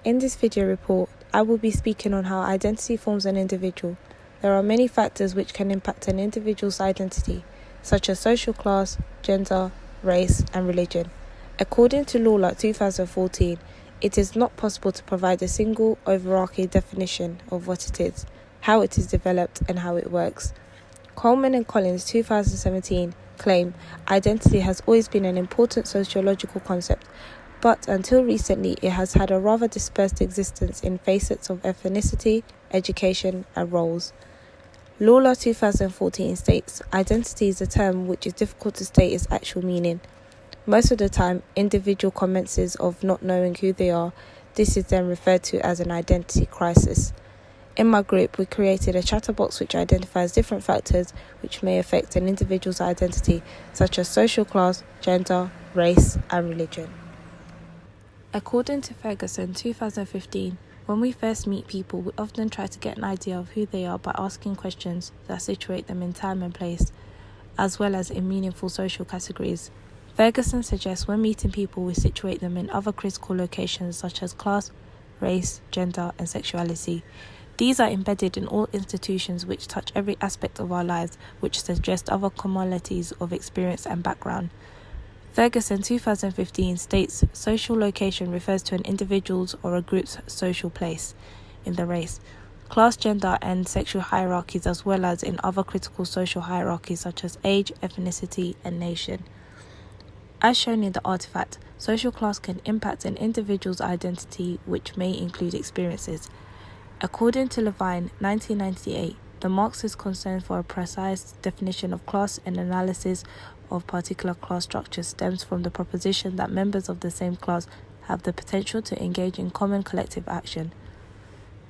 In this video report, I will be speaking on how identity forms an individual. There are many factors which can impact an individual's identity, such as social class, gender, race, and religion. According to Lawler 2014, it is not possible to provide a single overarching definition of what it is, how it is developed, and how it works. Coleman and Collins 2017 claim identity has always been an important sociological concept, but until recently it has had a rather dispersed existence in facets of ethnicity, education, and roles. Lawler 2014 states, identity is a term which is difficult to state its actual meaning. Most of the time, individual commences of not knowing who they are. This is then referred to as an identity crisis. In my group, we created a chatterbox which identifies different factors which may affect an individual's identity, such as social class, gender, race, and religion. According to Ferguson 2015, when we first meet people, we often try to get an idea of who they are by asking questions that situate them in time and place, as well as in meaningful social categories. Ferguson suggests when meeting people, we situate them in other critical locations such as class, race, gender, and sexuality. These are embedded in all institutions which touch every aspect of our lives, which suggest other commonalities of experience and background. Ferguson 2015 states social location refers to an individual's or a group's social place in the race, class, gender, and sexual hierarchies, as well as in other critical social hierarchies such as age, ethnicity, and nation. As shown in the artifact, social class can impact an individual's identity, which may include experiences. According to Levine, 1998, the Marxist concern for a precise definition of class and analysis of particular class structures stems from the proposition that members of the same class have the potential to engage in common collective action.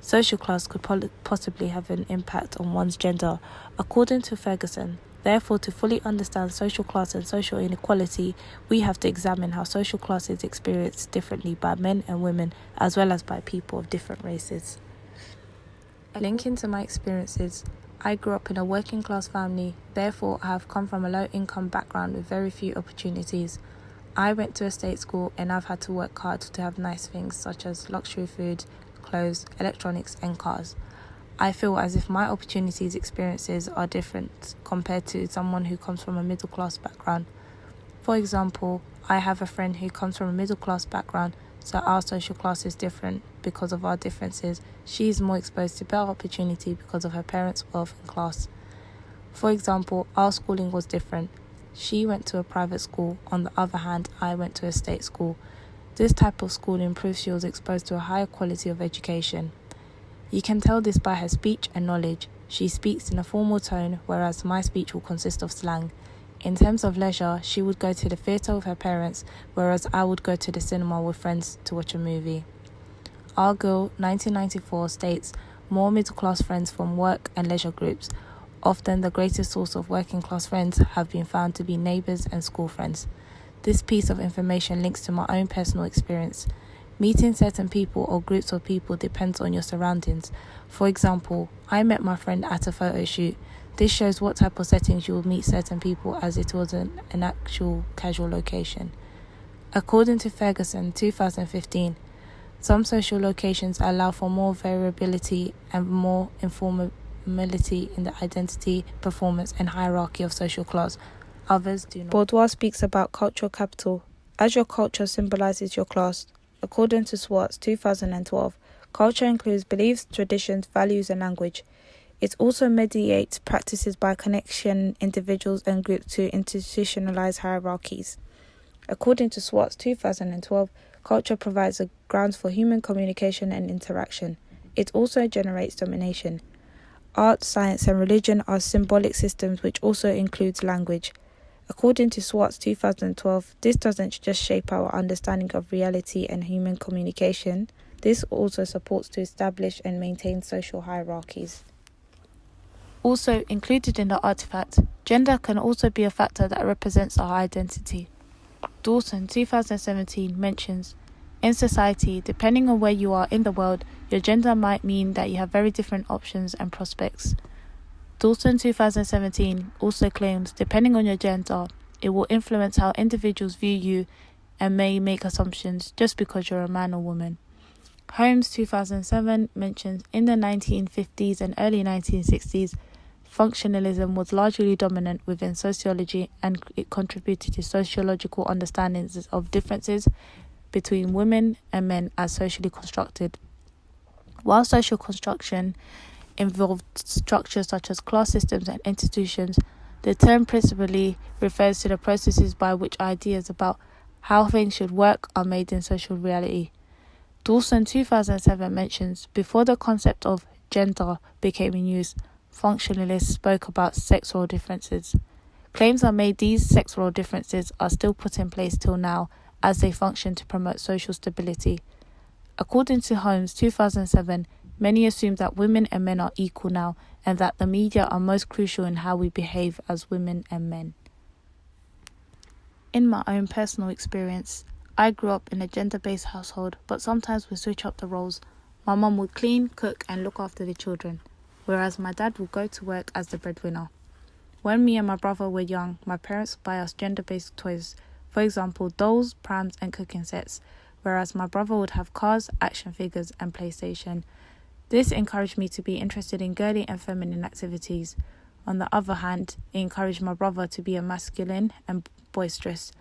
Social class could possibly have an impact on one's gender. According to Ferguson, therefore, to fully understand social class and social inequality, we have to examine how social class is experienced differently by men and women, as well as by people of different races. Linking to my experiences, I grew up in a working class family, therefore I have come from a low income background with very few opportunities. I went to a state school and I've had to work hard to have nice things such as luxury food, clothes, electronics, and cars. I feel as if my experiences are different compared to someone who comes from a middle class background. For example, I have a friend who comes from a middle class background, so our social class is different because of our differences. She is more exposed to better opportunity because of her parents' wealth and class. For example, our schooling was different. She went to a private school. On the other hand, I went to a state school. This type of schooling proves she was exposed to a higher quality of education. You can tell this by her speech and knowledge. She speaks in a formal tone, whereas my speech will consist of slang. In terms of leisure, she would go to the theatre with her parents, whereas I would go to the cinema with friends to watch a movie. Argyll, 1994, states, more middle-class friends from work and leisure groups. Often the greatest source of working-class friends have been found to be neighbours and school friends. This piece of information links to my own personal experience. Meeting certain people or groups of people depends on your surroundings. For example, I met my friend at a photo shoot. This shows what type of settings you will meet certain people, as it wasn't an actual casual location. According to Ferguson 2015, some social locations allow for more variability and more informality in the identity, performance, and hierarchy of social class. Others do not. Boudoir speaks about cultural capital. As your culture symbolizes your class, according to Swartz 2012, culture includes beliefs, traditions, values, and language. It also mediates practices by connection individuals and groups to institutionalize hierarchies. According to Swartz 2012, culture provides the grounds for human communication and interaction. It also generates domination. Art, science, and religion are symbolic systems which also includes language. According to Swartz 2012, this doesn't just shape our understanding of reality and human communication, this also supports to establish and maintain social hierarchies. Also included in the artifact, gender can also be a factor that represents our identity. Dawson 2017 mentions, in society, depending on where you are in the world, your gender might mean that you have very different options and prospects. Dawson 2017 also claims, depending on your gender, it will influence how individuals view you and may make assumptions just because you're a man or woman. Holmes 2007 mentions in the 1950s and early 1960s, functionalism was largely dominant within sociology and it contributed to sociological understandings of differences between women and men as socially constructed. While social construction involved structures such as class systems and institutions, the term principally refers to the processes by which ideas about how things should work are made in social reality. Dawson 2007 mentions, before the concept of gender became in use, functionalists spoke about sex role differences. Claims are made these sex role differences are still put in place till now as they function to promote social stability. According to Holmes 2007, many assume that women and men are equal now and that the media are most crucial in how we behave as women and men. In my own personal experience, I grew up in a gender-based household, but sometimes we switch up the roles. My mum would clean, cook and look after the children, whereas my dad would go to work as the breadwinner. When me and my brother were young, my parents would buy us gender-based toys, for example, dolls, prams and cooking sets, whereas my brother would have cars, action figures and PlayStation. This encouraged me to be interested in girly and feminine activities. On the other hand, it encouraged my brother to be a masculine and boisterous.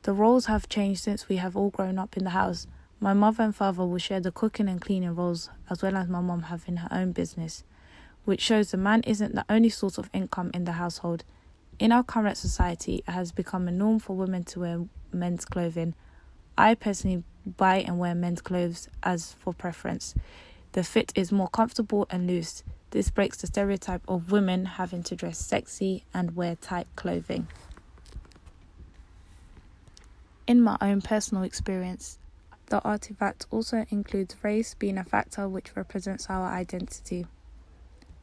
The roles have changed since we have all grown up in the house. My mother and father will share the cooking and cleaning roles, as well as my mum having her own business, which shows the man isn't the only source of income in the household. In our current society, it has become a norm for women to wear men's clothing. I personally buy and wear men's clothes as for preference. The fit is more comfortable and loose. This breaks the stereotype of women having to dress sexy and wear tight clothing. In my own personal experience, the artifact also includes race being a factor which represents our identity.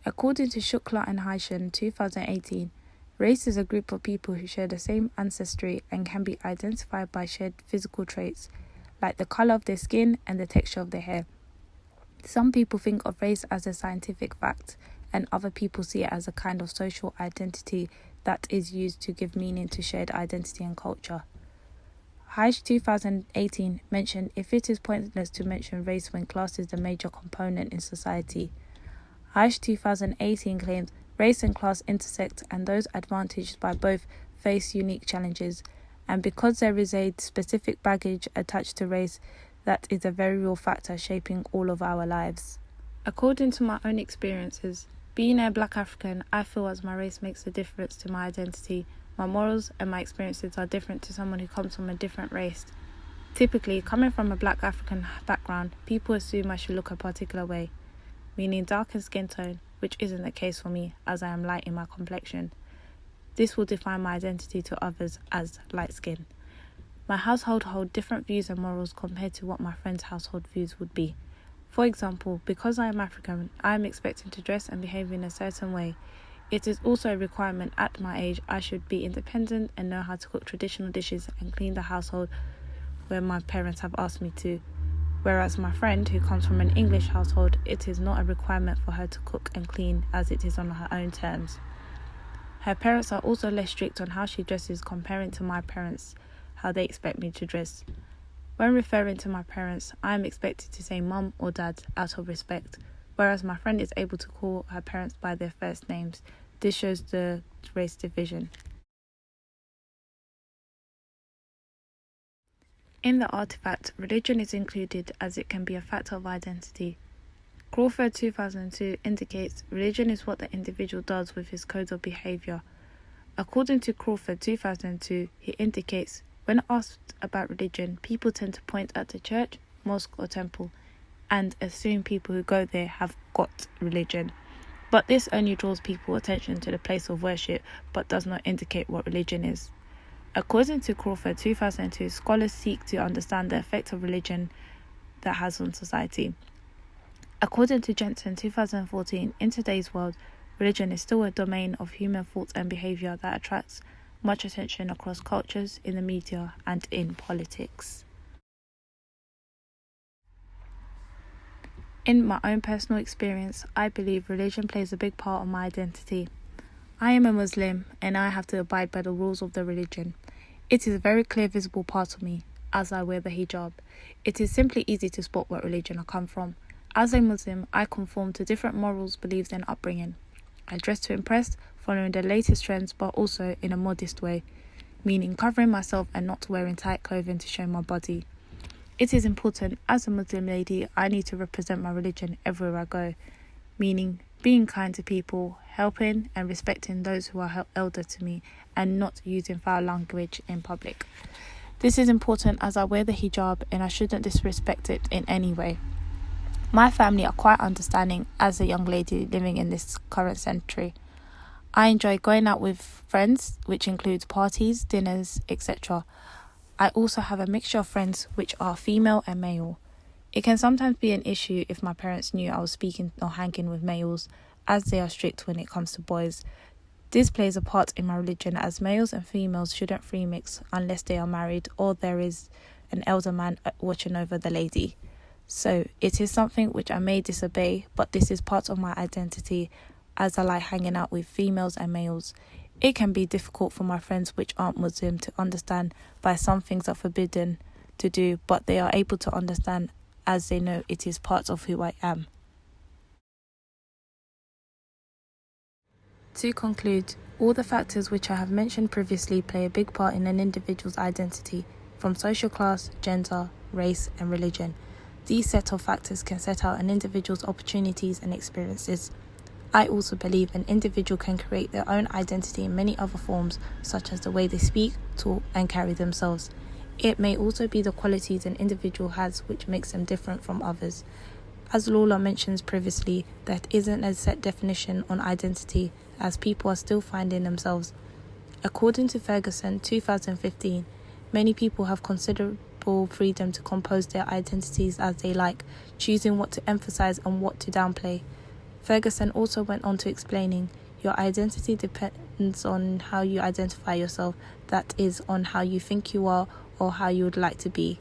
According to Shukla and Haishan 2018, race is a group of people who share the same ancestry and can be identified by shared physical traits, like the colour of their skin and the texture of their hair. Some people think of race as a scientific fact, and other people see it as a kind of social identity that is used to give meaning to shared identity and culture. Haish 2018 mentioned if it is pointless to mention race when class is the major component in society. Haish 2018 claims race and class intersect and those advantaged by both face unique challenges, and because there is a specific baggage attached to race, that is a very real factor shaping all of our lives. According to my own experiences, being a Black African, I feel as my race makes a difference to my identity. My morals and my experiences are different to someone who comes from a different race. Typically, coming from a Black African background, people assume I should look a particular way, meaning dark in skin tone, which isn't the case for me as I am light in my complexion. This will define my identity to others as light skin. My household hold different views and morals compared to what my friends' household views would be. For example, because I am African, I am expected to dress and behave in a certain way. It is also a requirement at my age I should be independent and know how to cook traditional dishes and clean the household where my parents have asked me to. Whereas my friend, who comes from an English household, it is not a requirement for her to cook and clean as it is on her own terms. Her parents are also less strict on how she dresses comparing to my parents, how they expect me to dress. When referring to my parents, I am expected to say mum or dad out of respect, whereas my friend is able to call her parents by their first names. This shows the race division. In the artifact, religion is included as it can be a factor of identity. Crawford 2002 indicates religion is what the individual does with his codes of behaviour. According to Crawford 2002, he indicates when asked about religion, people tend to point at the church, mosque or temple and assume people who go there have got religion. But this only draws people's attention to the place of worship but does not indicate what religion is. According to Crawford 2002, scholars seek to understand the effect of religion that has on society. According to Jensen 2014, in today's world, religion is still a domain of human thought and behaviour that attracts much attention across cultures, in the media and in politics. In my own personal experience, I believe religion plays a big part of my identity. I am a Muslim and I have to abide by the rules of the religion. It is a very clear visible part of me. as I wear the hijab. It is simply easy to spot what religion I come from. As a Muslim, I conform to different morals, beliefs and upbringing. I dress to impress, following the latest trends, but also in a modest way, meaning covering myself and not wearing tight clothing to show my body. It is important, as a Muslim lady, I need to represent my religion everywhere I go, meaning being kind to people, helping and respecting those who are elder to me, and not using foul language in public. This is important as I wear the hijab and I shouldn't disrespect it in any way. My family are quite understanding as a young lady living in this current century. I enjoy going out with friends, which includes parties, dinners, etc. I also have a mixture of friends which are female and male. It can sometimes be an issue if my parents knew I was speaking or hanging with males, as they are strict when it comes to boys. This plays a part in my religion, as males and females shouldn't free mix unless they are married or there is an elder man watching over the lady. So it is something which I may disobey, but this is part of my identity, as I like hanging out with females and males. It can be difficult for my friends which aren't Muslim to understand, by some things are forbidden to do, but they are able to understand as they know it is part of who I am. To conclude, all the factors which I have mentioned previously play a big part in an individual's identity, from social class, gender, race and religion. These set of factors can set out an individual's opportunities and experiences. I also believe an individual can create their own identity in many other forms, such as the way they speak, talk and carry themselves. It may also be the qualities an individual has which makes them different from others. As Lola mentions previously, there isn't a set definition on identity, as people are still finding themselves. According to Ferguson 2015, many people have considerable freedom to compose their identities as they like, choosing what to emphasize and what to downplay. Ferguson also went on to explaining, your identity depends on how you identify yourself, that is, on how you think you are or how you would like to be.